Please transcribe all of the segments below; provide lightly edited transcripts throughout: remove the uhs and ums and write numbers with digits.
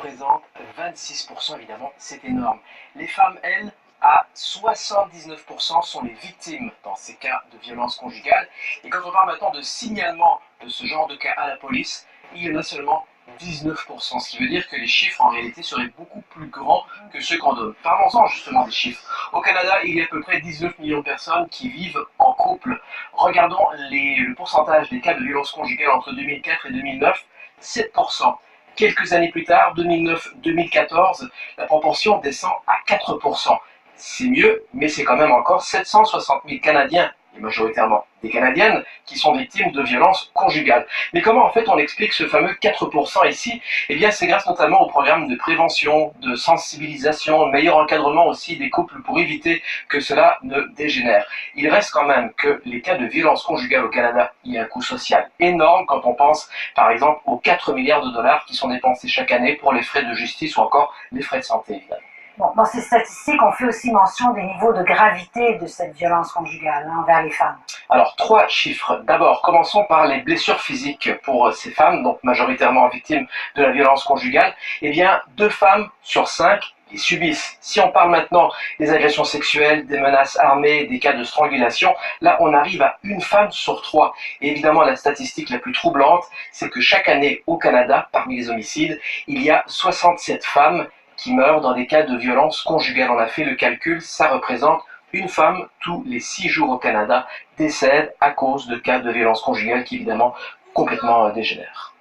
représente 26%, évidemment, c'est énorme. Les femmes, elles, à 79% sont les victimes dans ces cas de violence conjugale. Et quand on parle maintenant de signalement de ce genre de cas à la police, il y en a seulement 19%, ce qui veut dire que les chiffres en réalité seraient beaucoup plus grands que ceux qu'on donne. Parlons-en justement des chiffres. Au Canada, il y a à peu près 19 millions de personnes qui vivent en couple. Regardons le pourcentage des cas de violence conjugale entre 2004 et 2009, 7%. Quelques années plus tard, 2009-2014, la proportion descend à 4%. C'est mieux, mais c'est quand même encore 760 000 Canadiens, et majoritairement des Canadiennes, qui sont victimes de violences conjugales. Mais comment en fait on explique ce fameux 4% ici? Eh bien c'est grâce notamment au programme de prévention, de sensibilisation, meilleur encadrement aussi des couples pour éviter que cela ne dégénère. Il reste quand même que les cas de violence conjugale au Canada, il y a un coût social énorme quand on pense par exemple aux 4 milliards de dollars qui sont dépensés chaque année pour les frais de justice ou encore les frais de santé évidemment. Bon, dans ces statistiques, on fait aussi mention des niveaux de gravité de cette violence conjugale envers les femmes. Alors, 3 chiffres. D'abord, commençons par les blessures physiques pour ces femmes, donc majoritairement victimes de la violence conjugale. Eh bien, 2 femmes sur 5 les subissent. Si on parle maintenant des agressions sexuelles, des menaces armées, des cas de strangulation, là on arrive à 1 femme sur 3. Et évidemment, la statistique la plus troublante, c'est que chaque année au Canada, parmi les homicides, il y a 67 femmes qui meurent dans des cas de violence conjugale. On a fait le calcul, ça représente 1 femme tous les 6 jours au Canada décède à cause de cas de violence conjugale qui évidemment complètement dégénèrent.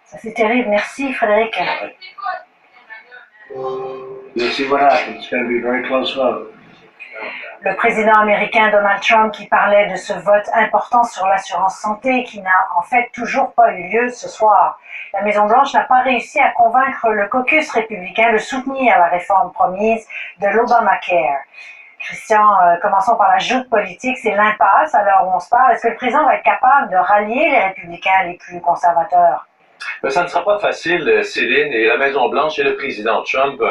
Ça c'est terrible, merci Frédéric. Le président américain Donald Trump qui parlait de ce vote important sur l'assurance santé qui n'a en fait toujours pas eu lieu ce soir. La Maison-Blanche n'a pas réussi à convaincre le caucus républicain de soutenir la réforme promise de l'Obamacare. Christian, commençons par la joute politique, c'est l'impasse à l'heure où on se parle. Est-ce que le président va être capable de rallier les républicains les plus conservateurs? Ça ne sera pas facile, Céline, et la Maison-Blanche et le président Trump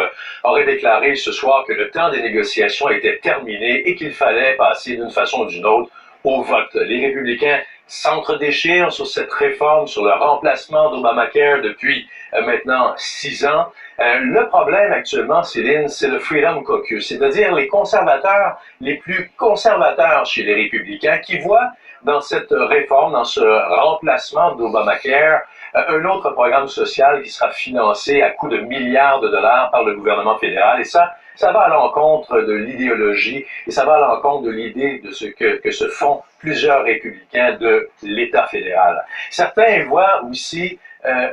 auraient déclaré ce soir que le temps des négociations était terminé et qu'il fallait passer d'une façon ou d'une autre au vote. Les républicains s'entre-déchirent sur cette réforme, sur le remplacement d'Obamacare depuis maintenant 6 ans. Le problème actuellement, Céline, c'est le Freedom Caucus, c'est-à-dire les conservateurs, les plus conservateurs chez les républicains qui voient dans cette réforme, dans ce remplacement d'Obamacare, un autre programme social qui sera financé à coût de milliards de dollars par le gouvernement fédéral. Et ça va à l'encontre de l'idéologie et ça va à l'encontre de l'idée de ce que se font plusieurs républicains de l'État fédéral. Certains voient aussi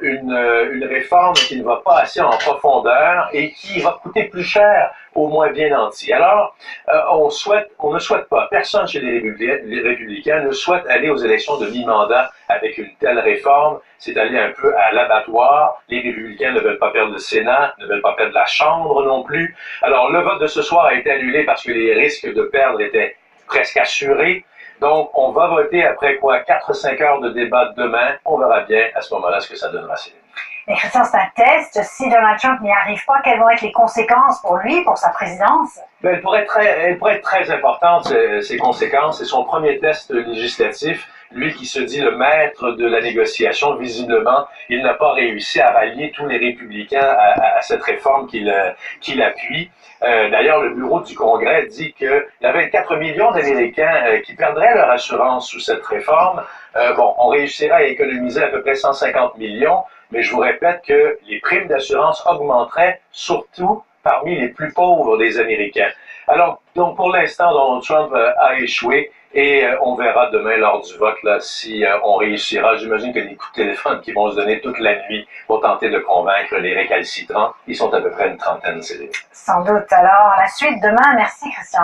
une réforme qui ne va pas assez en profondeur et qui va coûter plus cher aux moins bien nantis. Alors, on ne souhaite pas, personne chez les républicains ne souhaite aller aux élections de mi-mandat avec une telle réforme. C'est aller un peu à l'abattoir. Les républicains ne veulent pas perdre le Sénat, ne veulent pas perdre la Chambre non plus. Alors, le vote de ce soir a été annulé parce que les risques de perdre étaient presque assurés. Donc, on va voter après quoi? 4-5 heures de débat demain. On verra bien à ce moment-là ce que ça donnera. Mais Christian, c'est un test. Si Donald Trump n'y arrive pas, quelles vont être les conséquences pour lui, pour sa présidence? Elle pourrait être très importante, ces conséquences. C'est son premier test législatif. Lui qui se dit le maître de la négociation, visiblement, il n'a pas réussi à rallier tous les républicains à cette réforme qu'il appuie. D'ailleurs, le bureau du Congrès dit qu'il y a 24 millions d'Américains qui perdraient leur assurance sous cette réforme. Bon, on réussira à économiser à peu près 150 millions, mais je vous répète que les primes d'assurance augmenteraient surtout parmi les plus pauvres des Américains. Alors, donc pour l'instant, Donald Trump a échoué et on verra demain lors du vote là, si on réussira. J'imagine que les coups de téléphone qui vont se donner toute la nuit pour tenter de convaincre les récalcitrants, ils sont à peu près une trentaine, c'est Sans doute. Alors, la suite demain. Merci, Christian.